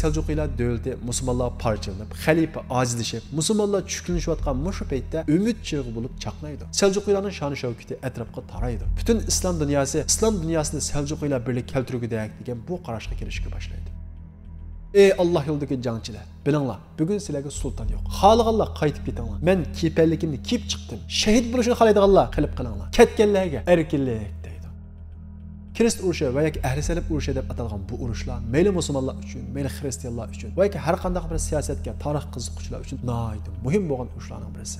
Seljuqiylar dövləti musulmonlar parçalanıb, xalifa acizləşib, musulmonlar tushkunlashayotgan mushu paytda umid chig'i bo'lib chaqnaydi. Seljuqiylarning sha'ni shavkati atrofga taraydi. Butun islom dunyosini Seljuqiylar birlik keltirgudak degan bu qarashga kirishga boshlaydi. Ey Allah yo'lidagi jangchilar, bilinglar, bugun sizlarga sulton yo'q. Xohlaganlar qaytib ketinglar. Men kepalligimni kiyib chiqdim. Shahid bo'lishni xohlaydiganlar qilib qilinglar. Ketganlarga erkinlik deydi. Kirist urushi va yoki ahli salib urushi deb atalgan bu urushlar mayli musulmonlar uchun, mayli xristianlar uchun va yoki har qanday bir siyosatga, tarix qiziquvchilar uchun nihoyat muhim bo'lgan urushlarning birisi.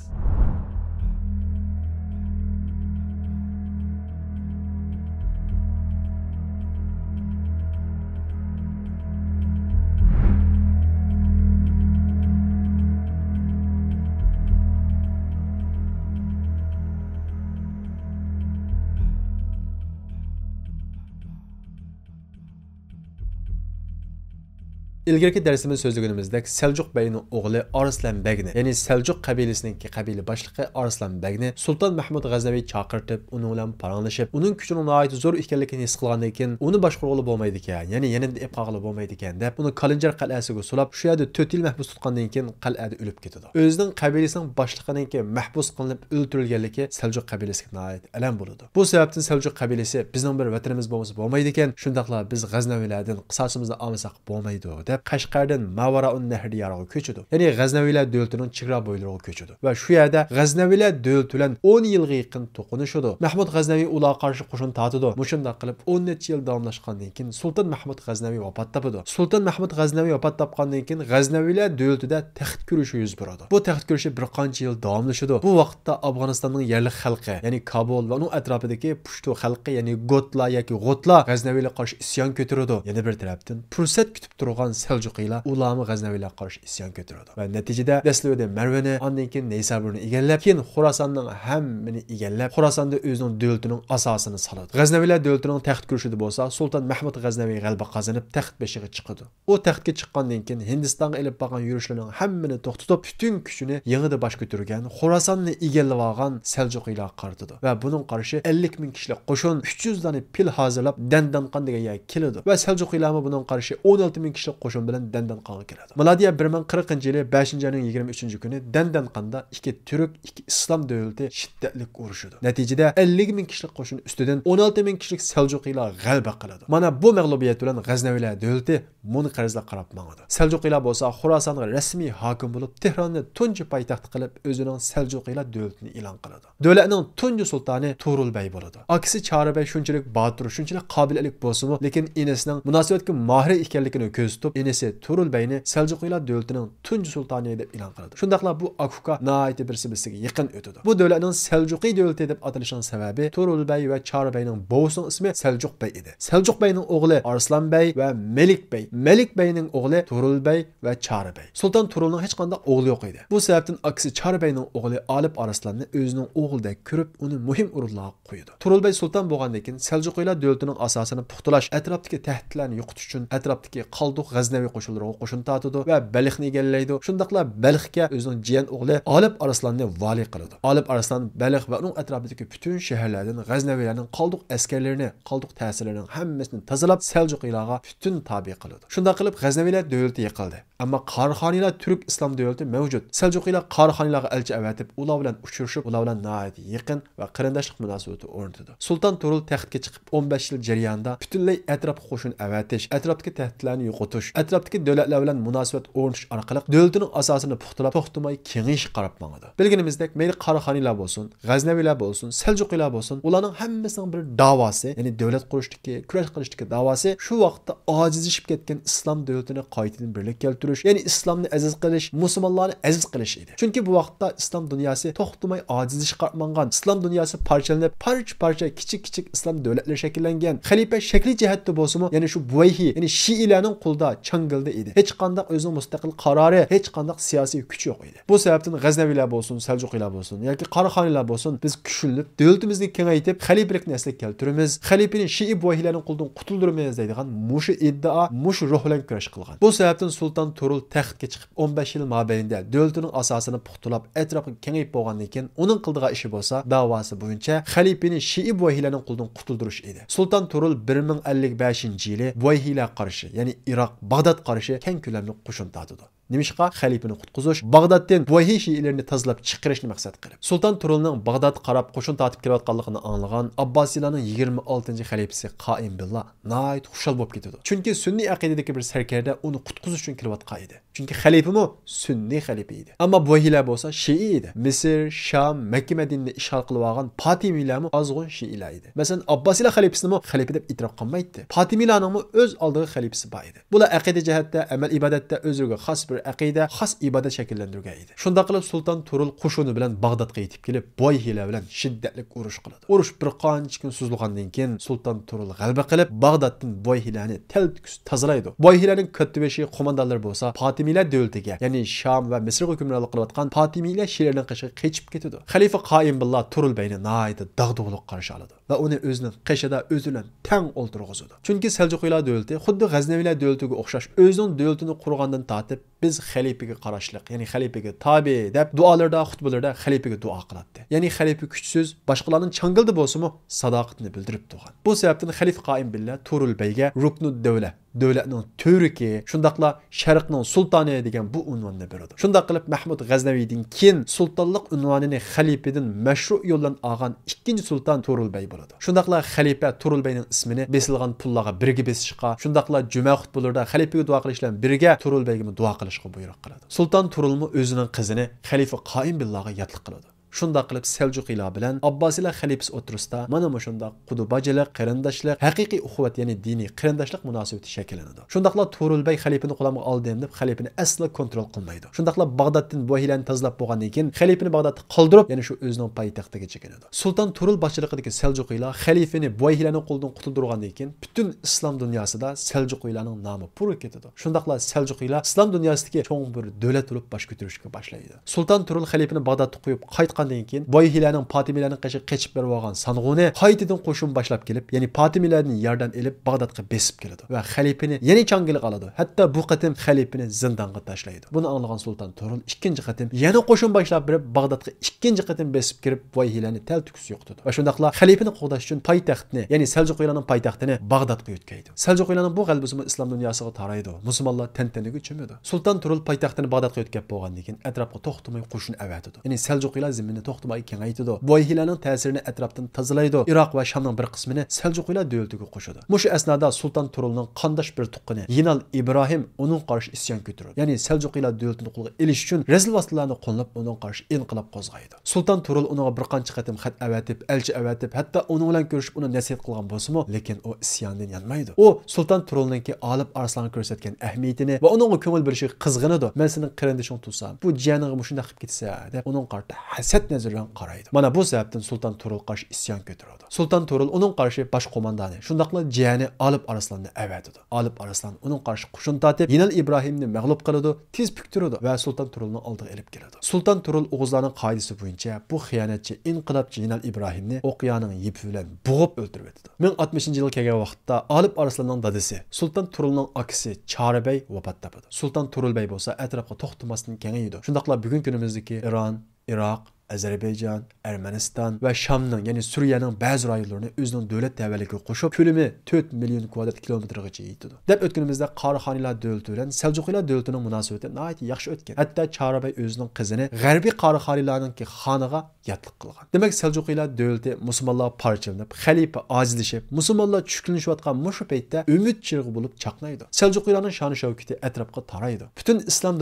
İlgirki dersimiz sözlüğümüzdeki Seljuk Bey'in oğlu Arslan Begni, yani Seljuk kabilesininki kabile başlığı Arslan Begni, Sultan Mahmud G'aznaviy chaqirtib, onun bilan paranglashib, onun kuchini nihoyat zo'r ekanligini his qilgandan keyin, uni boshqarg'ili bo'lmaydi ekan, ya'ni yanada epqog'ili bo'lmaydi ekan deb, uni Qalinjar qal'asiga sulab, shu yerda 4 yil mahbus tutgandan keyin qal'ada o'lib ketadi. O'zining qabilasining boshlig'ininki mahbus qilinib o'ldirilganligi Seljuk qabilasiga nihoyat alam bo'ladi. Bu sababdan Seljuk qabilasi bizning bir vatanimiz bo'lmaydi ekan, shundaqla biz G'aznavilardan qisosimizni olmasak bo'lmaydi deb Qashqardan Mavaraun Nahr diyoriga ko'chadi. Ya'ni G'aznavilar davlatining chegara bo'ylariga ko'chadi. Va shu yerda G'aznavilar davlati bilan 10 yilga yaqin to'qinishadi. Mahmud G'aznaviy ularga qarshi qo'shin tortadi. Mushunda qilib 10 necha yil davomlashgandan keyin Sulton Mahmud G'aznaviy vafot topadi. Sulton Mahmud G'aznaviy vafot topgandan keyin G'aznavilar davlatida taxt kurishi yuz beradi. Bu taxt kurishi bir qancha yil davomlashadi. Bu vaqtda Afg'onistonning yerli xalqi, ya'ni Kabul va uning atrofidagi Pushto xalqi, ya'ni Gotlar yoki G'otlar G'aznaviylarga qarshi isyon ko'taradi. Yana bir tarafdan fursat kutib turgan Seljuqiylar ularni G'aznaviylарға qarşı isyon ko'taradi. Va natijada Daslivda Marvani, ondan keyin Naysaburni egallab, keyin Xorasonning hammini egallab, Xorasonda o'zining davlatining asosini soladi. G'aznaviyllar davlatining taxt kurishida bo'lsa, Sulton Mahmud G'aznaviy g'alaba qozonib, taxt beshiga chiqadi. U taxtga chiqqandan keyin Hindistonga elib borgan yurishlarning hammini to'xtatib, butun kuchini yengida bosh ko'targan, Xorasonni egallab olgan Seljuqiylar qaratadi. Va buning qarshi 50 ming kishilik qo'shin 300 dona pil hozirlab Dandanqon degan yerga keladi. Va Seljuqiylar buning qarshi 16 ming kishilik qo'shin bilan Dandanqonga keladi. Milodiya 1040-yili 5-ayning 23-kuni Dandanqonda ikki turk, ikki islom davlati shiddatli urushadi. Natijada 50 ming kishilik qo'shin ustidan 16 ming kishilik Seljuqiylar g'alaba qiladi. Mana bu mag'lubiyat bilan G'aznaviylар davlati munqarizlar qarab mangadi. Seljuqiylar bo'lsa Xorasonga rasmiy hokim bo'lib, Tehronni tunji poytaxt qilib, o'zining Seljuqiylar davlatini e'lon qiladi. Davlatning tunji sultoni Turulbay bo'ladi. Aksi Choribay shunchalik botir, shunchalik qobillik bo'lsa-mu, lekin enasining munosabatga mohir ekanligini ko'rsatib, enasi Turulbayni Seljuqiylar davlatining tunji sultoni deb e'lon qiladi. Shundaqla bu akuka nihoyat birsi-birsiga yaqin o'tadi. Bu davlatning Seljuqiy davlati deb atanishining sababi Turulbay va Chorbayning bovisining ismi Seljuqbay edi. Seljuqbayning o'g'li Arslanbay va Melikbay. Melikbayning o'g'li Turulbay va Choribay. Sulton Turulning hech qanday o'g'li yo'q edi. Bu sababdan aksi Chorbayning o'g'li Olib Arslanni o'zining o'g'lidek ko'rib, uni muhim o'rinlarga qo'ydi. Turulbay sulton bo'lgandan keyin Seljuqiylar davlatining asosini puxtalash, atrofdagi tahdidlarni yo'qotish uchun atrofdagi Qalduq G'aznaviy qo'shinlariga qo'shin tortadi va Balxni egallaydi. Shundaqla Balxga o'zining jiyan o'g'li Olib Arslanni vali qiladi. Olib Arslan Balx va uning atrofidagi butun shaharlardan G'aznaviylarning Qalduq askarlarini, Qalduq ta'sirlarining hammasini tozalab Seljuqiylarga butun tabi qiladi. Shunday qilib G'aznaviylar davlati yiqildi. Ammo Qarxoniylar Turk islom davlati mavjud. Seljuqiylar Qarxoniylarga elchi avatib, ular bilan uchrashib, ular bilan nihoyat yaqin va qarindoshlik munosabati o'rnatdi. Sulton Turul taxtga chiqib 15 yil jarayonida butunlay atrofga qo'shin avatish, atrofdagi tahdidlarni yo'qotish, atrofdagi davlatlar bilan munosabat o'rnatish orqali davlatining asosini puxtalab, to'xtamay kengayish qarab mangadi. Bilganimizdek, mayli Qarxoniylar bo'lsin, G'aznaviylar bo'lsin, Seljuqiylar bo'lsin, ularning hammasining bir da'vosi, ya'ni davlat qurishdagi, kurash qilishdagi da'vosi shu vaqtda ojizlashib ketgan islom davlatini qaytadan birlik keltirish, ya'ni islomni aziz qilish, musulmonlarni aziz qilish edi. Chunki bu vaqtda islom dunyosi to'xtamay ojizlashib qarmangan, islom dunyosi parchalanib, parcha-parcha kichik-kichik islom davlatlari shakllangan. Xalifa shakli jihatda bo'lsa-mu, ya'ni shu Buvayhi, ya'ni Shiilarning qo'lida changildi edi. Hech qanday o'zining mustaqil qarori, hech qanday siyosiy kuch yo'q edi. Bu sababdan G'aznaviylar bo'lsin, Seljuqiylar bo'lsin yoki Qarxoniylar bo'lsin, biz kuchlanib, davlatimizni kengaytirib, xalifalikni asliga keltiramiz, xalifani Shii Buvayhilarning qo'lidan qutuldiramiz deydigan mushu iddia, mush ruh bilan kurash qilgan. Bu sababdan Sultan Turul taxtga chiqib 15 yil mobaynida davlatining asosini puxtalab, atrofiga kengayib bo'lgandan keyin uning qildigan ishi bo'lsa, da'vosi bo'yicha xalifani Shii vahiylarning qo'lidan qutuldirish edi. Sultan Turul 1055-yili vahiylar qarshi, ya'ni Iroq, Bag'dod qarshi keng ko'lamli qo'shin tortdi. Nimishqa xalifani qutqizish, Bag'doddan vahiy shiilarini tozalab chiqarishni maqsad qilib. Sultan Turulning Bag'dod qarab qo'shin tortib kelayotganligini anglagan Abbosiylarning 26-xalifasi Qoim Billah nayt xushal bo'lib ketdi. Chunki sunniy aqidadagi bir sarkarda uni qutqizish uchun kelayotgan edi. Chunki xalifami sunniy xalifa edi. Ammo vahiylar bo'lsa Shii edi. Misr, Sham, Makka, Madinani ishg'ol qilib olgan Fatimiylarmi ozg'un Shiilar edi. Masalan, Abbosiylar xalifasini xalifa deb e'tirof qilmaydi. Fatimiylarning o'z oldiga xalifasi bor edi. Bular aqida jihatda, amal ibodatda o'ziga xos bir aqida, xos ibodat shakllantirgan edi. Shunda qilib Sultan Turul qo'shini bilan Bag'dodga yetib kelib, vahiylar bilan shiddatli urush qiladi. Urush bir qancha kun suzilgandan keyin Sultan Turul g'alaba qilib, Bag'doddan vahiylarni taltikus tozalaydi. Vahiylarning kattibashi qo'mondonlar bo'lsa, Fatimiylar davlatiga, ya'ni Sham va Misr hukmronlik qilayotgan Fatimiylar Shilardan qishga qechib ketadi. Xalifa Qoim Billah Turul bayni nayda dag'dug'liq qarshi oladi va uni o'zining qishida o'zi bilan tang o'ltirg'izadi. Chunki Seljuqiylar davlati xuddi G'aznaviylar davlatiga o'xshash o'zining davlatini qurgandan tortib biz xalifaga qarashliq, ya'ni xalifaga tabe deb duolarda, xutbalarda xalifaga duo qiladi. Ya'ni xalifa kuchsiz, boshqalarning changildi bo'lsa-mu, sadoqatni bildirib turgan. Bu sababdan xalifa Qoim Billah Turul bayga ruknud davlat, davlatning to'riki, shundaqla sharqning sultoni degan bu unvonni beradi. Shundaq qilib Mahmud G'aznaviydan keyin sultonlik unvonini xalifadan mashru yo'ldan olgan ikkinchi sulton Turul bay bo'ladi. Shundaqla xalifa Turul bayning ismini besilgan pullarga birga besishqa, shundaqla juma xutbalarida xalifaga duo qilish bilan birga Turul bayga duo qilishga buyruq qiladi. Sulton Turulmi o'zining qizini xalifa Qoim Billahga yotliq qiladi. Shunda qilib Seljuqiylar bilan Abbosiylar xalifasi o'tirisida mana shunda qudubachilik, qarindoshlik, haqiqiy uxvat, ya'ni diniy qarindoshlik munosabati shakllanadi. Shundaqla Turulbay xalifani qo'lama oldim deb xalifani asla kontrol qilmaydi. Shundaqla Bag'doddan vahiylarni tozalab bo'lgandan keyin xalifani Bag'dodda qoldirib, ya'ni shu o'zining poytaxtiga chekinadi. Sulton Turul boshchiligidagi Seljuqiylar xalifani vahiylarning qo'lidan qutuldirgandan keyin butun islom dunyosida Seljuqiylarning nomi purib ketadi. Shundaqla Seljuqiylar islom dunyosidagi cho'ng bir davlat bo'lib bosh ko'tarishga boshlaydi. Sulton Turul xalifani Bag'dodga qo'yib qaytgandan keyin vahiylarning Fatimiylarning qishi qechib berib olgan Sang'uni qaytadan qo'shin boshlab kelib, ya'ni Fatimiylarning yordam elib Bag'dodga besib keladi va xalifani yana changilib oladi. Hatto bu qatim xalifani zindonga tashlaydi. Buni anglagan Sulton Turul ikkinchi qatim yana qo'shin boshlab berib Bag'dodga ikkinchi qatim besib kirib vahiylarni taltikus yo'qotadi. Va shundaqla xalifani qo'g'dash uchun poytaxtni, ya'ni Seljuqiylarning poytaxtini Bag'dodga yetkazdi. Seljuqiylarning bu g'alabasi islom dunyosiga taraydi. Musulmonlar tantanaga cho'madi. Sulton Turul poytaxtini Bag'dodga yetkazib bo'lgandan keyin atrofga to'xtamay qo'shin avatadi. Ya'ni Seljuqiylar zimini to'xtamay kengaytirdi. Vahiylarning ta'sirini atrofdan tozalaydi. Iroq va Shamning bir qismini Seljuqiylar davlatiga qo'shadi. Mushu asnoda Sulton Turulning qondosh bir tuqqani Yinal Ibrohim uning qarshi isyon ko'taradi. Ya'ni Seljuqiylar davlatini qo'lga olish uchun rezil vositalarni qo'llab uning qarshi inqilob qo'zg'aydi. Sulton Turul unga bir qancha qatim xat avatib, elchi avatib, hatto uning bilan ko'rishib uni nasihat qilgan bo'lsa-mu, lekin u isyondan yanmaydi. U Sulton Turulningki Olib Arslanga ko'rsatgan ahamiyatini va uning ko'ngil berishiga qizg'anadi. Men sening qarindishing tursam, bu jiyaninga shunday qilib ketsa deb uning qarshi hasad nazari bilan qaraydi. Mana bu sababdan Sulton Turul qarshi isyon ko'taradi. Sulton Turul uning qarshi bosh qo'mondoni, shundaqla jiyani Olib Arslanni avatadi. Olib Arslan uning qarshi qo'shin tortib, Yinal Ibrohimni mag'lub qiladi, tez buktiradi va Sulton Turulning oldiga olib keladi. Sulton Turul o'g'izlarning qoidasi bo'yicha bu xiyonatchi inqilobchi Yinal Ibrohimni o'qiyaning yipi bilan bo'g'ib o'ldirib etdi. 1060-yil kelgan vaqtda Olib Arslanning dadasi, Sulton Turulning akasi Choribay vafot topadi. Sulton Turulbay bo'lsa atrofga to'xtamasdan kengaydi. Shundaqla bugun kunimizdagi Iron, Iroq, Azerbaycan, Ermeniston va Shamning, ya'ni Suriyaning ba'zi rayonlarini o'zining davlat tavalligiga qo'shib, ko'lami 4 million kvadrat kilometrgacha yetadi. Deb o'tganimizda Qorixoniylar davlati bilan Seljuqiylar davlatining munosabati nihoyat yaxshi o'tgan. Hatto Choribay o'zining qizini G'arbiy Qorixoniylarningki xoniga yotliq qilgan. Demak, Seljuqiylar davlati musulmonlar parchalanib, xalifa ojizlashib, musulmonlar tushkunlashayotgan mushu paytda umid chirg'i bo'lib chaqnaydi. Seljuqiylarning shon shavkati atrofga taraydi. Butun islom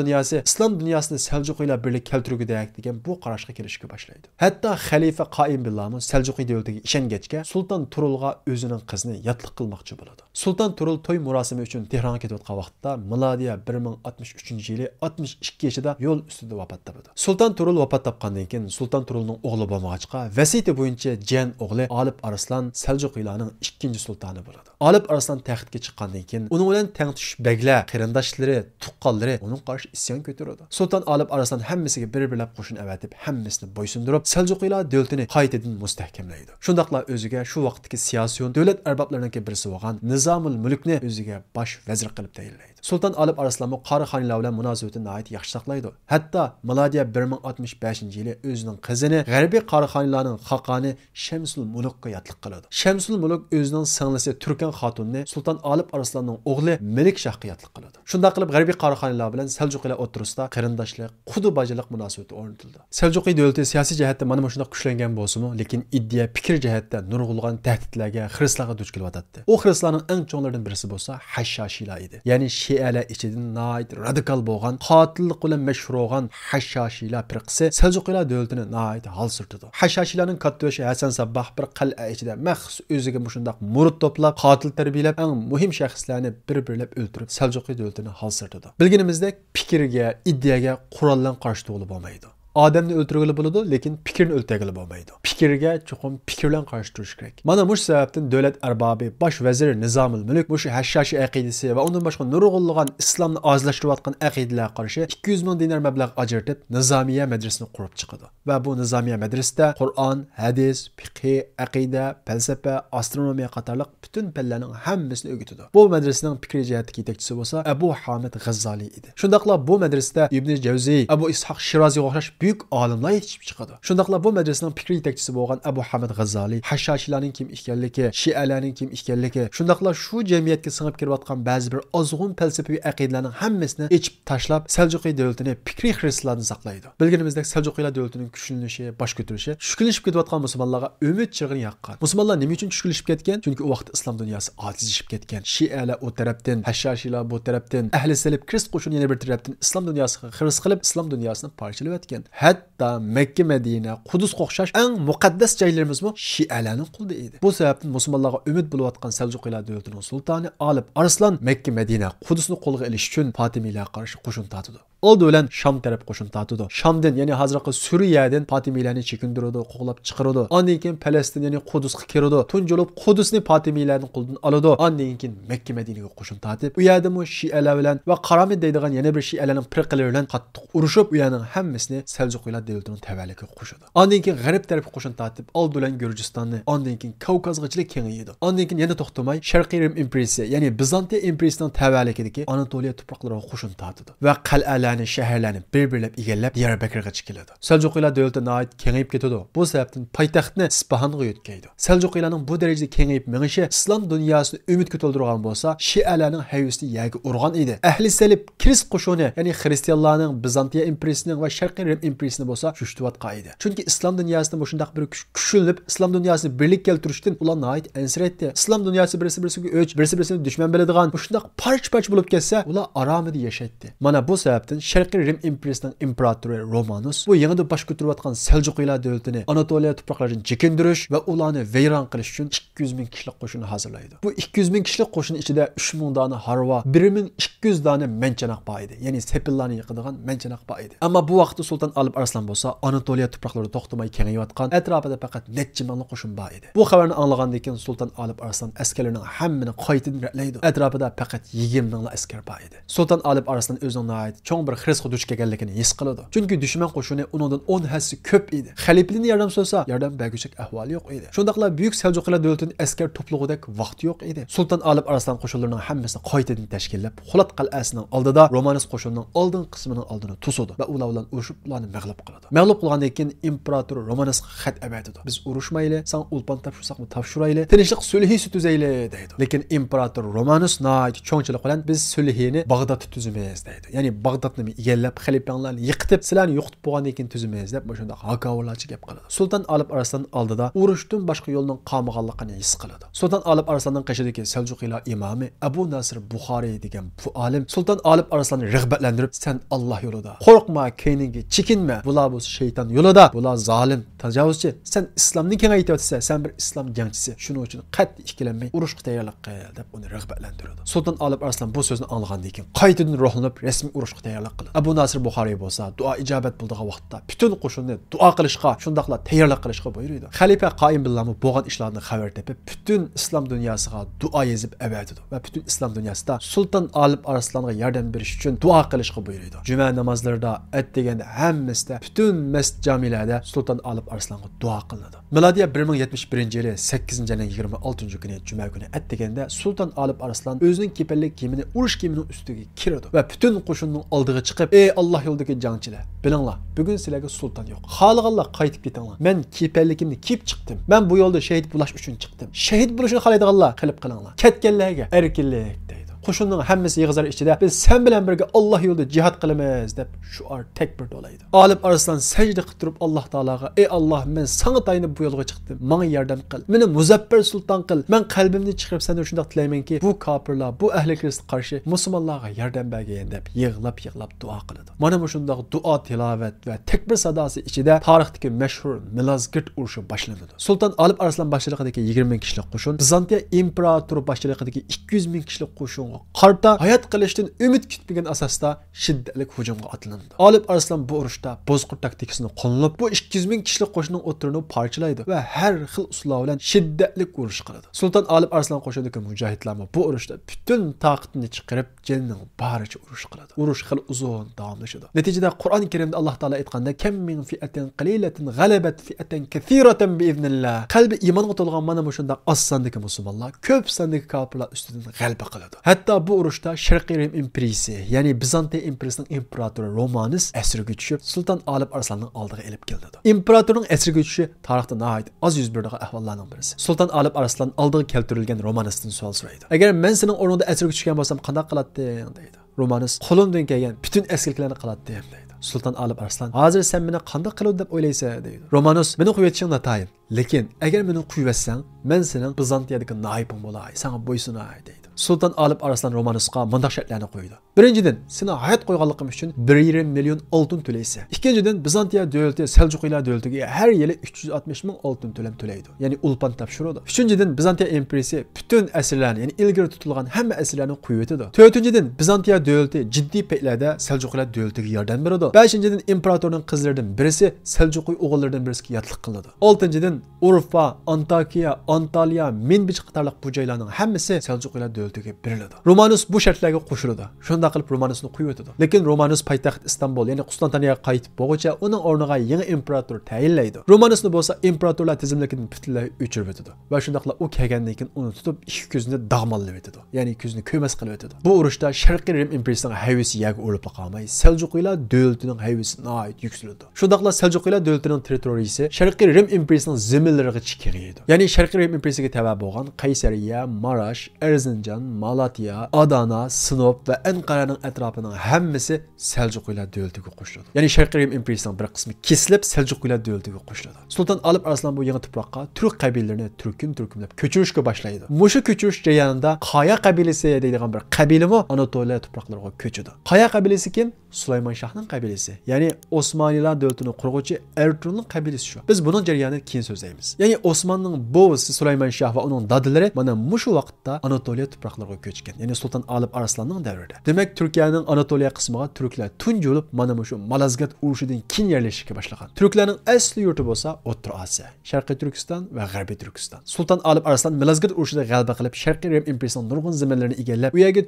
dunyosini Seljuqiylar birlik keltirgudek degan bu qarashga kelishga boshlaydi. Hatto xalifa Qoim Billah Seljuqiy davlatiga ishongachga Sulton Turulga o'zining qizini yotliq qilmoqchi bo'ladi. Sulton Turul to'y murosimi uchun Tehronga ketayotgan vaqtda milodiya 1063-yili 62 yoshida yo'l ustida vafot topadi. Sulton Turul vafot topgandan keyin Sulton Turulning o'g'li bo'lmoqchiqa vasiyati bo'yicha Jan o'g'li Olib Arslan Seljuqiylarning ikkinchi sultoni bo'ladi. Olib Arslan taxtga chiqqandan keyin uning bilan teng tush baglar, qarindoshlari tuqqanlari uning qarshi isyon ko'tardi. Sultan Alip Arslan hammasiga bir-birlab qo'shin avatib, hammasini bo'ysundurib, Seljuqiylar davlatini qaytadan mustahkamlaydi. Shundaqla o'ziga shu vaqtdagi siyosiy davlat arboblarining birisi bo'lgan Nizomul Mulkni o'ziga bosh vazir qilib tayinlaydi. Sultan Alip Arslan qari xonlar bilan munosabatni nihoyat yaxshi saqlaydi. Hatto Milodiya 1065-yili o'zining qizini G'arbiy qari xonlarning xaqoni Shamsul Mulkga yotliq qiladi. Shamsul Mulk o'zining singlisi Turkan xotunni Sultan Alip Arslanning o'g'li Melik Shahga yotliq qiladi. Shunda qilib G'arbiy qari xonlar bilan Seljuqiylar o'rtasida qarindoshlik, qudu-bajiliq munosabati o'rnatildi. Seljuqiy davlati siyosiy jihatdan mana shunday kuchlangan bo'lsa-mu, lekin idea, fikr jihatdan nurg'ulg'an tahdidlarga, xiristlarga duch kelyapti. U xiristlarning eng cho'nlaridan birisi bo'lsa Hashshashiylar edi. Ya'ni Shialar ichidan nihoyat radikal bo'lgan, qotillik bilan mashhur bo'lgan Hashshashiylar firqasi Seljuqiylar davlatini nihoyat hal surtdi. Hashshashiylarning kattashi Hasan Sabbah bir qal'a ichida maxsus o'ziga shunday murid to'plab, qotil tarbiyalab, eng muhim shaxslarni bir-birlab o'ldirib Seljuqiy davlatini hal surtdi. Bilganimizdek, fikrga, ideyaga qurollan qarshi bo'lib bo'lmaydi. Odamni o'ldirgili bo'ladi, lekin fikrni o'ldirgili bo'lmaydi. Fikrga cho'qim fikr bilan qarshi turish kerak. Mana shu sababdan davlat arbobi bosh vazir Nizomul Mulk bu Hashshashi aqidasi va undan boshqa nurg'unlagan islomni ozlashtirayotgan aqidalarga qarshi 200 ming dinar mablag' ajratib Nizomiya madrasasini qurib chiqadi. Va bu Nizomiya madrasasida Qur'on, hadis, fiqh, aqida, falsafa, astronomiya qatorliq butun fanlarning hammasini o'rgatadi. Bu madrasaning fikriy jihatdagi yetakchisi bo'lsa Abu Hamid G'azzali edi. Shundaqla bu madrasada Ibn Javziy, Abu Ishoq Shiroziy o'xshash büyük olimlar yetishib chiqadi. Shundaqla bu madrasaning fikriy yetakchisi bo'lgan Abu Hamid G'azzali Hashshashiylarning kim ekanligi, Shialarning kim ekanligi, shundaqla shu jamiyatga singib kirayotgan ba'zi bir ozg'un falsafiy aqidalarning hammasini ichib tashlab, Seljuqiy davlatini fikriy xristianlardan saqlaydi. Bilganimizdek Seljuqiylar davlatining kuchlanishi, bosh ko'tarishi, tushkunlashib ketayotgan musulmonlarga umid chig'ini yaqqan. Musulmonlar nima uchun tushkunlashib ketgan? Chunki u vaqtda islom dunyosi ojizlashib ketgan. Shialar o tarafdan, Hashshashiylar bu tarafdan, ahli salib krist qo'shin yana bir tarafdan islom dunyosiga xiris qilib, islom dunyosini parchalayotgan. Hatta Mekke, Medina, Qudus o'xshash eng muqaddas joylarimizmi Shialarning qo'lida edi. Bu sababdan musulmonlarga umid bo'layotgan Seljuqiylar davlatining sultoni Alip Arslan Mekke, Medina, Qudusni qo'lga olish uchun Fatimiylarga qarshi qo'shin tortdi. Oldi bilan Sham taraf qo'shin tortdi. Shamdan, ya'ni hozirgi Suriyadan Fatimiylarni chekindirdi, qo'g'lab chiqardi. Ondan keyin Falastin, ya'ni Qudusga kirdi. Tunjulib Qudusni Fatimiylarning qo'lidan oladi. Ondan keyin Mekke, Medinaga qo'shin tortib, u yerda mu Shialar bilan va Qaramid deydigan yana bir Shialarning firqalari bilan qattiq urushib, u yerning hammasini Seljuqiylar davlatining tavalligiga qo'shadi. Ondan keyin G'arb tarafga qo'shin tortib, oldi bilan Gurjistonni, ondan keyin Kavkazgachilik kengaydi. Ondan keyin yana to'xtamay Sharqiy Rim imperiyasi, ya'ni Bizantiya imperiyasining tavalligidagi Anatoliya to'proqlariga qo'shin tortdi va qal'alarni, shaharlarni bir-birlab egallab Diyarbakirga chiqiladi. Seljuqiylar davlati nihoyat kengayib ketadi. Bu sababdan poytaxtni Isfahanga yo'tkaydi. Seljuqiylarning bu darajada kengayib menishi islom dunyosini umid ko'taradigan bo'lsa, Shialarning hayvisi yaga urg'an edi. Ahli salib krist qo'shini, ya'ni xristianlarning Bizantiya imperiyasining va Sharqiy Rim imperiyasini bo'lsa shushtivat qo'ydi. Chunki islom dunyosida bu shundaq bir kuchlanib, islom dunyosini birlik keltirishdan ular nihoyat ansiraydi. Islom dunyosi birisi-birisiga o'ch, birisi-birisini dushman biladigan, bu shundaq parch-parch bo'lib ketsa, ular aromida yashaydi. Mana bu sababdan Sharqiy Rim imperiyasining imperatori Romanus bu yanada bosh ko'tarayotgan Seljuqiylar davlatini Anatoliya to'proqlaridan chekindirish va ularni vayron qilish uchun 200 ming kishilik qo'shinni hazırlaydi. Bu 200 ming kishilik qo'shin ichida 3 ming dona harva, 1200 dona manchanoq bor edi. Ya'ni sepillarni yiqadigan manchanoq bor edi. Ammo bu vaqtda Sultan Alip Arslan bo'lsa, Anatoliya to'proqlarida to'xtamay kengayotgan, atrofida faqat necha minglik qo'shin bor edi. Bu xabarni anglagandan keyin Sultan Alip Arslan askarlarining hammani qaytadan ratlaydi. Atrofida faqat 20 minglik askar bor edi. Sultan Alip Arslan o'zining nihoyat cho'ng bir xiristga duch kelganligini his qiladi. Chunki dushman qo'shini uningdan 10 hassi ko'p edi. Xaliflikni yordam so'rasa, yordam berguchak ahvoli yo'q edi. Shundaqla buyuk Seljuqiylar davlatining askar to'plug'idek vaqt yo'q edi. Sultan Alip Arslan qo'shinlarining hammasini qaytadan tashkillab, Xulat qal'asining oldida Romanus qo'shinining oldin qismining oldini to'sadi va ular bilan urushib ularni mag'lub qiladi. Mag'lub qilgandan keyin imperator Romanusga xat abatdi. Biz urushmayli, sen ulpan topshirsak topshirayli, tinchlik sulhi tuzayli deydi. Lekin imperator Romanus nihoyat cho'ngchilik bilan biz sulhini Bag'dodda tuzmaymiz deydi. Ya'ni Bag'dodni egallab, xalifalarni yiqitib, sizlarni yo'qitib bo'lgandan keyin tuzmaymiz deb shunday hakavorlarcha gap qiladi. Sultan Alip Arslan oldida urushdan boshqa yo'lning qolmaganligini his qiladi. Sultan Alip Arslanning qoshidagi Seljuqiylar imomi Abu Nasr Buxoriy degan bu olim Sultan Alip Arslanni rag'batlantirib, sen Alloh yo'lida qo'rqma, keyninga chekinma, bular bu shayton yo'lida, bular zolim, tajovuzchi, sen islomni kengaytiryapsan, sen bir islom jangchisi, shuning uchun qat'iy ikkilanmay urushga tayyorlik qil deb uni rag'batlantiradi. Sultan Alip Arslan bu so'zni anglagandan keyin qaytadan ruhlanib rasmiy urushga tayyorlanadi. tayyorlik qiladi. Abu Nasir Buxoriy bo'lsa, duo ijobat bo'ldigan vaqtda butun qo'shinni duo qilishga, shundaqla tayyorlik qilishga buyuradi. Xalifa Qoim billah bo'lgan ishlarni xabar tepib, butun islom dunyosiga duo yozib avatidi va butun islom dunyosida Sulton Alip Arslanga yordam berish uchun duo qilishga buyuradi. Juma namozlarida deganda hammasida butun masjid jamilarda Sulton Alip Arslanga duo qilinadi. Milodiya 1071-yili 8-ayning 26-kuni juma kuni deganda Sulton Alip Arslan o'zining kepallik kiyimini urush kiyimining ustiga kiradi va butun qo'shinning oldiga chiqib, "Ey Alloh yo'lidagi jangchilar, bilinglar, bugun sizlarga sulton yo'q. Xohlaganlar qaytib ketinglar. Men kepalligimni kiyib chiqdim. Men bu yo'lda shahid bo'lash uchun chiqdim. Shahid bo'lishni xohlaydiganlar qilib qilinglar. Ketganlarga erkinlik" deydi. Qo'shinning hammasi yig'izlar ichida biz sen bilan birga Alloh yo'lida jihad qilamiz deb shuar takbir dolaydi. Alip Arslan sajda qilib turib Alloh taolaga, "Ey Alloh, men sana tayinib bu yo'lga chiqdim. Menga yordam qil. Meni muzaffar sulton qil. Men qalbimni chiqarib seni shunday tilaymanki, bu kofirlar, bu ahli kiristga qarshi musulmonlarga yordam bergin" deb yig'lab duo qiladi. Mana bu shunday duo, tilovat va takbir sadosi ichida tarixdagi mashhur Malazgirt urushi boshlanadi. Sulton Alip Arslan boshchiligidagi 20 ming kishilik qo'shin Bizantiya imperatori boshchiligidagi 200 ming kishilik qo'shin qarta hayot qilishdan umid kutmagan asosda shiddatli hujumga otlandi. Alip Arslan bu urushda bozqurt taktikasini qo'llanib, bu 200 ming kishilik qo'shinning o'tirini parchalaydi va har xil usullar bilan shiddatli urush qiladi. Sulton Alip Arslan qo'shinidagi mujohidlar bu urushda butun taqatini chiqarib, jinining baricha urush qiladi. Urush xil uzun davomlashadi. Natijada Qur'oni Karimda Alloh taolo aytganda, "Kam min fi'atin qalilatin g'alabat fi'atan kathiratan bi'iznillah." Qalbi iymonga to'lgan mana bu shunday oz sondagi musulmonlar ko'p sondagi kofirlar ustidan g'alaba qiladi. Hatto bu urushda Sharqiy Rim imperiyasi, ya'ni Bizantiya imperiyasining imperatori Romanus asirga tushib, Sulton Alip Arslanning oldiga elib keldi. Imperatorning asirga tushishi tarixda nihoyat az yuz bergan ahvollarning birisi. Sulton Alip Arslan oldiga keltirilgan Romanusdan savol so'raydi. "Agar men sening o'rningda asirga tushgan bo'lsam, qanday qilarding?" deydi. Romanus, "Qo'limdan kelgan butun asirliklarni qilardim" deydi. Sulton Alip Arslan, "Hozir sen meni qanday qilib deb o'ylaysan?" deydi. Romanus, "Meni qo'yatishing notayin, lekin agar meni qo'yvatsang, men sening Bizantiyadagi naibing bo'lay, senga bo'ysunay" deydi. Sulton Alip Arslan Romanusga bunday shartlarni qo'ydi. Birinchidan, seni hayot qo'yganligim uchun 1,5 million oltin to'laysan. Ikkinchidan, Bizantiya davlati Seljuqiylar davlatiga har yili 360 ming oltin to'laydi. Ya'ni ulpan topshiradi. Uchinchidan, Bizantiya imperiyasi butun asirlarni, ya'ni ilgari tutilgan hamma asirlarni qo'yib o'tadi. To'rtinchidan, Bizantiya davlati jiddiy paytlarda Seljuqiylar davlatiga yordam beradi. Beshinchidan, imperatorning qizlaridan birisi Seljuqiy o'g'illaridan birisiga yotliq qiladi. Oltinchidan, Urfa, Antakiya, Antaliya, Minbij qatorliq bu joylarning hammasi Seljuqiylar davlatiga beriladi. Romanus bu shartlarga qo'shiladi. Shunda qilib Romanusni qo'yib o'tadi. Lekin Romanus poytaxt Istanbul, ya'ni Qustantiniyaga qaytib bo'lguncha uning o'rniga yangi imperator tayinlaydi. Romanusni bo'lsa imperatorlar tizimligidan butunlay o'chirib o'tadi va shundaqla u kelgandan keyin uni tutib ikki ko'zini dag'mollab o'tadi. Ya'ni ko'zini ko'mas qilib o'tadi. Bu urushda Sharqiy Rim imperiyasining hayvisi yaga o'lib qolmay, Seljuqiylar davlatining hayvisi nihoyat yuksaladi. Shundaqla Seljuqiylar davlatining territoriyasi Sharqiy Rim imperiyasining zaminlariga chiqariydi. Ya'ni Sharqiy Rim imperiyasiga tava bo'lgan Qaysariya, Marash, Erzincan, Malatya, Adana, Sinop va Anqaraning atrofining hammasi Seljuqiylar davlatiga qo'shiladi. Ya'ni Sharqiy Rim imperiyasining bir qismi kesilib Seljuqiylar davlatiga qo'shiladi. Sulton Alip Arslan bu yangi tuproqqa turk qabilalarini turkumlab ko'chirishga boshlaydi. Mushu ko'chirish jarayonida Qaya qabilasi deydigan bir qabilami Anatoliya tuproqlariga ko'chadi. Qaya qabilasi kim? Sulaymon Shohning qabilasi. Ya'ni Osmoniylar davlatini qurg'uvchi Ertuğrulning qabilasi shu. Biz buning jarayonini keyin so'zlaymiz. Ya'ni Osmonning bovisi Sulaymon Shoh va uning dadilari mana mushu vaqtda Anatoliya tuproqlariga ko'chgan. Ya'ni Sulton Alip Arslanning davrida. Demak, Turkiyaning Anatoliya qismiga turklar tunj bo'lib, mana shu Malazgirt urushidan keyin yerlashishga boshlagan. Turklarning asli yurti bo'lsa O'rta Osiyo, Sharqiy Turkiston va G'arbiy Turkiston. Sulton Alip Arslan Malazgirt urushida g'alaba qilib, Sharqiy Rim imperiyasining nurg'un zaminlarini egallab, u yerga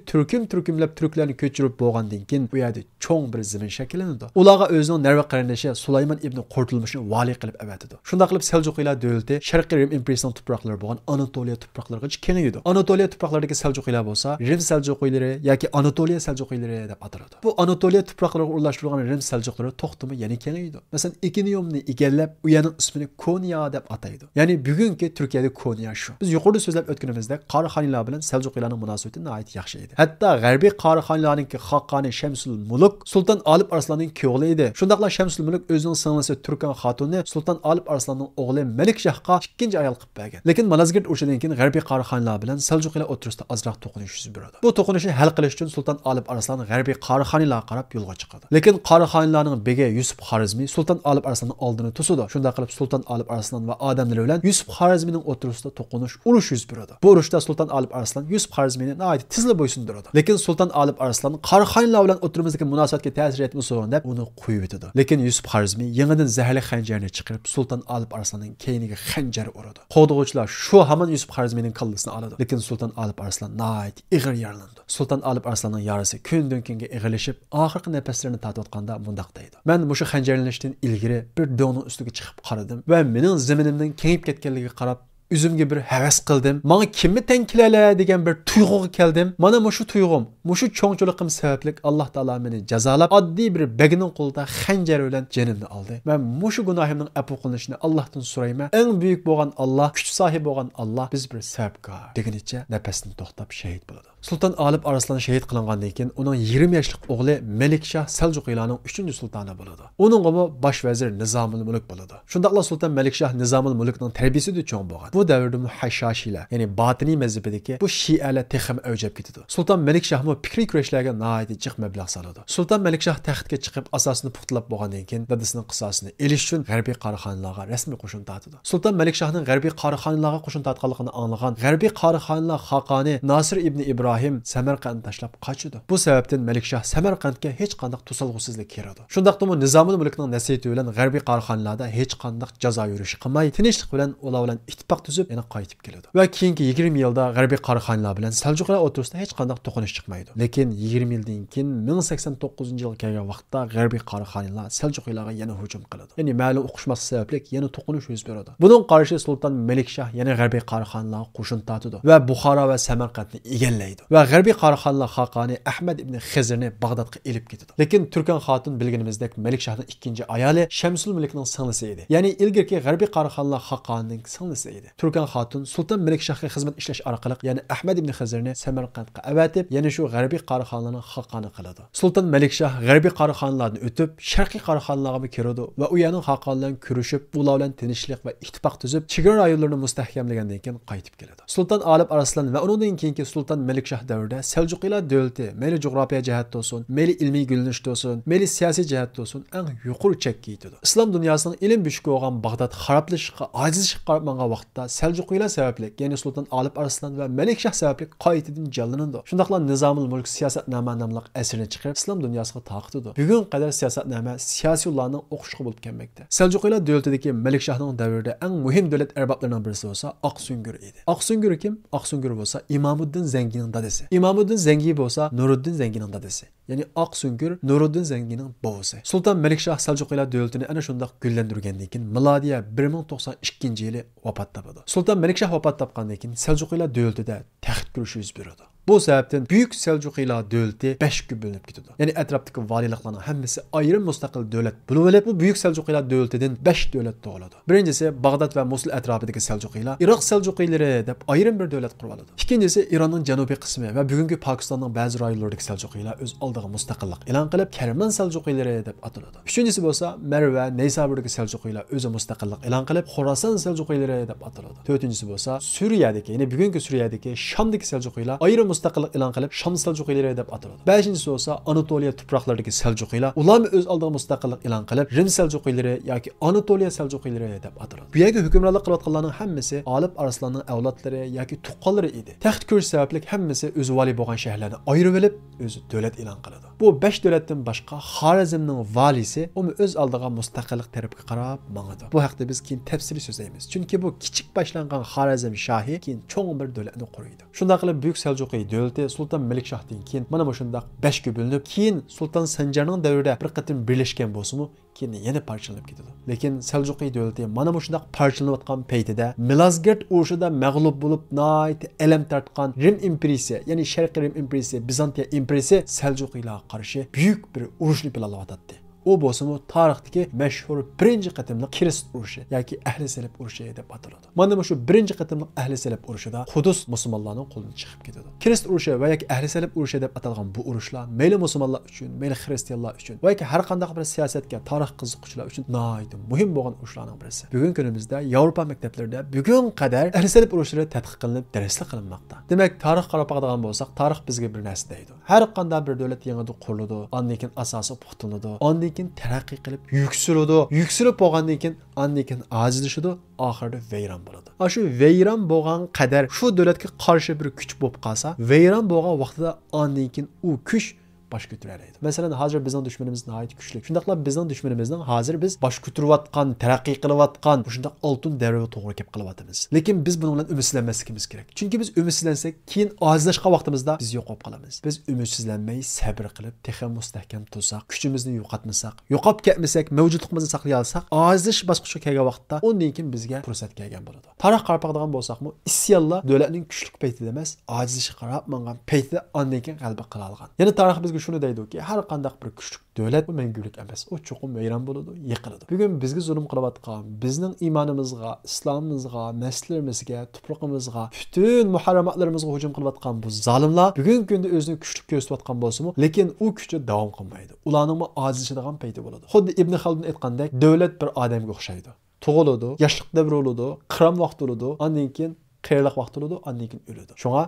turkumlab turklarni ko'chirib bo'lgandan keyin u yerda cho'ng bir zamin shakllanadi. Ularga o'zining narva qarindoshi Sulaymon ibn Qurtulmushni vali qilib avatadi. Shunda qilib Seljuqiylar davlati Sharqiy Rim imperiyasining tuproqlari bo'lgan Anatoliya tuproqlariga kengaydi. Anatoliya tuproqlaridagi Seljuqiylar bo'lsa Rim Seljuqiylari yoki Anatoliya Seljuqiylari deb ataladi. Bu Anatoliya tuproqlariga o'rlashtirilgan Rim Seljuqlari to'xtimi yana kengaydi. Masalan, Ikiniumni egallab, u yerning ismini Konya deb ataydi. Ya'ni bugungi Turkiyada Konya shu. Biz yuqorida so'zlab o'tganimizda Qarixoniylar bilan Seljuqiylarning munosabati nihoyat yaxshi edi. Hatto G'arbiy Qarixoniylarning Xaqani Shamsul Mulk Sulton Alip Arslanning o'g'li edi. Shundaqla Shamsul Mulk o'zining singlisi Turkan xotini Sulton Alip Arslanning o'g'li Malik Shohga ikkinchi ayol qilib bergan. ekan. Lekin Malazgirt urushidan keyin G'arbiy Qaraxonlar bilan Seljuqiylar o'rtasida ozroq to'qinish yuz beradi. Bu to'qinishni hal qilish uchun Sulton Alip Arslan G'arbiy Qaraxonlarga qarab yo'lga chiqadi. Lekin Qaraxonlarning begi Yusuf Xorizmiy Sulton Alip Arslanning oldini to'sadi. Shunda qilib Sulton Alip Arslan va odamlari bilan Yusuf Xorizmiyning o'rtasida to'qinish urush yuz beradi. Bu urushda Sulton Alip Arslan Yusuf Xorizmiyni nihoyat tezli bo'ysundiradi. Lekin Sulton Alip Arslan Qaraxonlar bilan o'rtamizdagi munosabatga ta'sir etmasin deb uni qo'yib etadi. Lekin Yusuf Xorizmiy yangidan zaharli xanjarni chiqarib Sulton Alip Arslanning keyniga xanjar uradi. Qo'dg'uvchilar shu hamon Yusuf Xorizmiyning kallasini oladi. Lekin Sulton Alip Arslan nihoyat ig'ir yaralandi. Sulton Alip Arslanning yarasi kundan kunga ig'irlashib, oxirgi nafaslarini tortayotganda mundaq deydi. Men mushu xanjarlanishdan ilgari bir do'ning ustiga chiqib qaradim va mening zaminimning kengib ketganligiga qarab üzümge bir heves qildim. Mana kimni tenkilala degan bir tuyg'uga keldim. Mana mushu tuyg'um, mushu cho'ngchiligim sababli Alloh taolo meni jazolab, oddiy bir begning qo'lida xanjar bilan jonimni oldi. Men mushu gunohimning afu qilinishini Allohdan so'rayman. Eng buyuk bo'lgan Alloh, kuch sohibi bo'lgan Alloh biz bir sababkor deganicha nafasini to'xtab shahid bo'ladi. Sulton Alip Arslan shahid qilingandan keyin uning 20 yoshlik o'g'li Melikshah Seljuqiylarning 3-sultoni bo'ladi. Uningga bosh vazir Nizomul Mulk bo'ladi. Shundaqla Sulton Melikshah Nizomul Mulkning tarbiyasida cho'ng bo'lgan. Bu davrda Hashashilar, ya'ni Batiniy mazhabidagi bu Shialar texim avjab ketadi. Sulton Melikshah mu fikriy kurashlarga nihoyat jiq mablag' soladi. Sulton Melikshah taxtga chiqib asosini puxtalab bo'lgandan keyin dadasining qisosini elish uchun G'arbiy Qaraxonlarga rasmiy qo'shin tortadi. Sulton Melikshahning G'arbiy Qaraxonlarga qo'shin tortganligini anglagan G'arbiy Qaraxonlar xaqoni Nasir ibn Ibrohim Samarqandni tashlab qochdi. Bu sababdan Melikshah Samarqandga hech qanday to'salg'usizlik kiradi. Shundaqdimi Nizomul Mulkning nasihati bilan G'arbiy Qaraxonlarda hech qanday jazo yurishi qilmay, tinchlik bilan ular bilan ittifoq tuzib, yana qaytib keladi. Va keyingi 20 yilda G'arbiy Qaraxonlar bilan Seljuqlar o'rtasida hech qanday to'qinish chiqmaydi. Lekin 20 yildan keyin 1089-yilga kelgan vaqtda G'arbiy Qaraxonlar Seljuqlarga yana hujum qiladi. Ya'ni ma'lum o'qishmas sababli yana to'qinish yuz beradi. Buning qarshi Sulton Melikshah yana G'arbiy Qaraxonlarga qo'shin tortadi va Buxoro va Samarqandni egallaydi. Va G'arbiy Qaraxonlar xaqoni Ahmad ibn Xizrni Bag'dodga elib ketadi. Lekin Turkan xotun bilganimizdek Melikshahning ikkinchi ayoli Shamsul Mulkning singlisi edi. Ya'ni ilgirki G'arbiy Qaraxonlar xaqonining singlisi edi. Turkan xotun Sulton Melikshahga xizmat ishlash orqali, ya'ni Ahmad ibn Xizrni Samarqandga avatib, yana shu G'arbiy Qaraxonlarning xaqoni qiladi. Sulton Melikshah G'arbiy Qaraxonlarni o'tib, Sharqiy Qaraxonlarga kiradi va u yerning xaqonlarni kurashib, ular bilan tinchlik va ittifoq tuzib, chegara rayonlarini mustahkamlagandan keyin qaytib keladi. Sulton Alip Arslan va undan keyingi Sulton Melikshah davrida Seljuqiylar davlati mayli jug'rofiya jihatda bo'lsin, mayli ilmiy gulinishda bo'lsin, mayli siyosiy jihatda bo'lsin, eng yuqori chekka yetadi. Islom dunyosining ilm büşkü bo'lgan Bag'dod xaroblashishga, ojizlashib qolgan vaqtda Seljuqiylar sababli, ya'ni Sulton Alip Arslan va Melikshah sababli qaytadan jonlanadi. Shundaqla Nizomul Mulk siyosatnoma nomli asrini chiqarib islom dunyosiga taqitdi. Bugun qadar siyosatnoma siyosiylarning o'qishga bo'lib kelmoqda. Seljuqiylar davlatidagi Melikshahning davrida eng muhim davlat arboblarining birisi bo'lsa Oqsungur edi. Oqsungur kim? Oqsungur bo'lsa Imomuddin Zangining dadasi. Imomuddin Zangi bo'lsa Nuruddin Zangining dadasi. Ya'ni Oqsungur Nuruddin Zangining bobosi. Sulton Melikshah Seljuqiylar davlatini ana shunday gullantirgandan keyin milodiya 1092-yili vafot topadi. Sulton Melikshah vafot topgandan keyin Seljuqiylar davlatida taxt kurishi yuz beradi. Bu sebepten Büyük Seljuqiylar davlati 5 ga bo'linib ketadi. Ya'ni atrofdagi valiliklarning hammasi ayrim mustaqil davlat bo'lib, bu Büyük Seljuqiylar davlatidan 5 davlat tug'iladi. Birinchisi Bag'dod va Mosul atrofidagi Seljuqiylar, Iroq Seljuqiylari deb ayrim bir davlat qurib oladi. Ikkinchisi Ironning janubiy qismi va bugungi Pokistonning ba'zi rayonlaridagi Seljuqiylar o'z oldiga mustaqillik e'lon qilib, Karman Seljuqiylari deb ataladi. Uchinchisi bo'lsa Merv va Naysaburdagi Seljuqiylar o'zi mustaqillik e'lon qilib, Xorasan Seljuqiylari deb ataladi. To'rtinchisi bo'lsa Suriyadagi, ya'ni bugungi Suriyadagi Shamdagi Seljuqiylar ayrim mustaqillik e'lon qilib Sham Seljuqiylari deb ataladi. Beshinchisi bo'lsa Anatoliya tuproqlaridagi Seljuqiylar, ular o'z oldiga mustaqillik e'lon qilib Rim Seljuqiylari yoki Anatoliya Seljuqiylari deb ataladi. Bu yerga hukmronlik qilayotganlarning hammasi Alip Arslanning avlodlari yoki tuqqanlari edi. Taxt ko'rish sababli hammasi o'z vali bo'lgan shaharlarni ayirib olib, o'zi davlat e'lon qiladi. Bu 5 davlatdan boshqa Xorazmning valisi uni o'z oldiga mustaqillik tarafga qarab mangadi. Bu haqda biz keyin tafsili so'zlaymiz. Chunki bu kichik boshlangan Xorazm shohi keyin cho'ng bir davlatni quruydi. Shunday qilib Buyuk Seljuqiy davlati Sulton Melikshahdan keyin mana bu shunday 5 ga bo'linib, keyin Sulton Sanjarning davrida bir qatim birlashgan bo'lsa-mu, keyin yana parchalanib ketadi. Lekin Seljuqiy davlati mana bu shunday parchalanayotgan paytida Malazgirt urushida mag'lub bo'lib, nihoyat alam tortgan Rim imperiyasi, ya'ni Sharqiy Rim imperiyasi, Bizantiya imperiyasi Seljuqiylarga qarshi buyuk bir urushni planlayotdi. u bo'lsa-mu tarixdagi mashhur birinchi qatimliq Kirist urushi yoki Ahli Salib urushi deb ataladi. Mana shu birinchi qatimliq Ahli Salib urushida Qudus musulmonlarning qo'lidan chiqib ketadi. Kirist urushi va yoki Ahli Salib urushi deb atalgan bu urushlar mayli musulmonlar uchun, mayli xristianlar uchun va yoki har qanday bir siyosatga, tarix qiziquvchilar uchun nihoyat muhim bo'lgan urushlarning birisi. Bugungi kunimizda Yevropa maktablarida bugun qadar Ahli Salib urushlari tadqiq qilinib, darslar qilinmoqda. Demak, tarix qarab boqadigan bo'lsak, tarix bizga bir narsa deydi. Har qanday bir davlat yangi quriladi, ondan keyin asosi puxtiladi, ondan keyin taraqqiy qilib yuksiladi. Yuksilib bo'lgandan keyin ondan keyin ajizlashadi, oxirida vayron bo'ladi. Shu vayron bo'lgan qadar shu davlatga qarshi bir kuch bo'lib qolsa, vayron bo'lgan vaqtida ondan keyin u kuch baş götürəlaydı. Məsələn, hazır bizning düşmanımız nəhayət güclü. Şundaqla bizning düşmanımızning hazır biz baş götürüyatqan, tərəqqi qılıbatqan, şundaq altın dərvə toğru kep qılıbatımız. Lakin biz bunun bilan ümidsizlənməsligimiz kerak. Çünki biz ümidsizlənsək, keyin azlaşqa vaxtımızda biz yo'q olib qolamiz. Biz ümidsizlənməyi sabr qılıb, texə mustahkam tutsaq, kuchimizni yo'qotmasak, yo'qolib ketmasak, mavjudluğumuzu saqlay alsak, azlash bosqichiga kelgan vaqtda ondan keyin bizga fursat kelgan bo'ladi. Tarix qarab boqadigan bo'lsakmi, isyonlar davlatning kuchli paytida emas, ajizishga qarab mangan paytida ondan keyin g'alaba qila olgan. Yana tarix bizga shuni deydi-ki, har qanday bir kuchli davlat bu mangulik emas. O cho'qim vayron bo'ladi, yiqiladi. Bugun bizga zulm qilayotgan, bizning iymonimizga, islomimizga, naslarimizga, tuproqimizga, butun muharramatlarimizga hujum qilayotgan bu zolimlar bugungi kunda o'zini kuchli ko'rsatayotgan bo'lsa-mu, lekin u kuchi davom qilmaydi. Ularning ojizlashadigan payti bo'ladi. Xuddi Ibn Xaldun aytgandek, davlat bir odamga o'xshaydi. Tug'iladi, yoshlik davri bo'ladi, qiram vaqt bo'ladi, undan keyin qiyirliq vaqt bo'ladi, undan keyin o'ladi. Shunga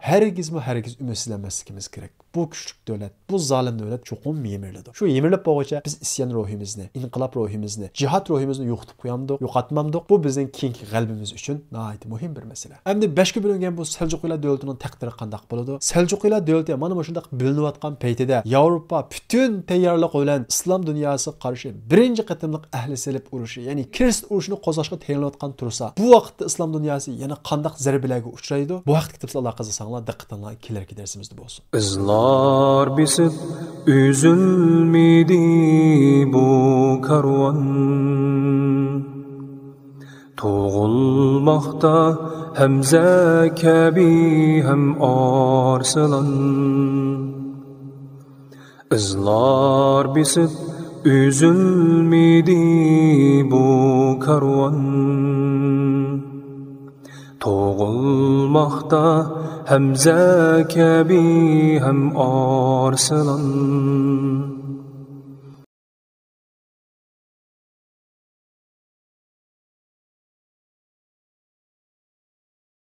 hargiz ümidsizlanmasligimiz kerak. Bu küçük devlet, bu zalim devlet çoxum yemirledi. Şu yemirlib boğaça biz isyan ruhimizni, inqilab ruhimizni, cihat ruhimizni yo'qotib qo'yamdik, yo'qotmamdik. Bu bizning keyingi g'albimiz uchun nihoyat muhim bir masala. Endi 5ga bo'lingan bu Seljuqiylar davlatining taqdiri qanday bo'ladi? Seljuqiylar davlati mana shunday bo'linayotgan paytida Yevropa bütün tayyorlik bilan islom dunyosi qarshi birinchi qatimliq Ahli Salib urushi, ya'ni Kirist urushini qo'zg'ashga tayyorlanayotgan tursa, bu vaqtda islom dunyosi yana qanday zarbalarga uchraydi? Bu haqda kitoblar qiziqsanglar diqqatinglar kelarki darsimizda bo'lsin. Izlar bisip üzülmedi bu karvan, Tuğulmakta Hamza kabi hem Arslan. Izlar bisip üzülmedi bu karvan, Tuğulmakta Hamza kabi hem Arslan.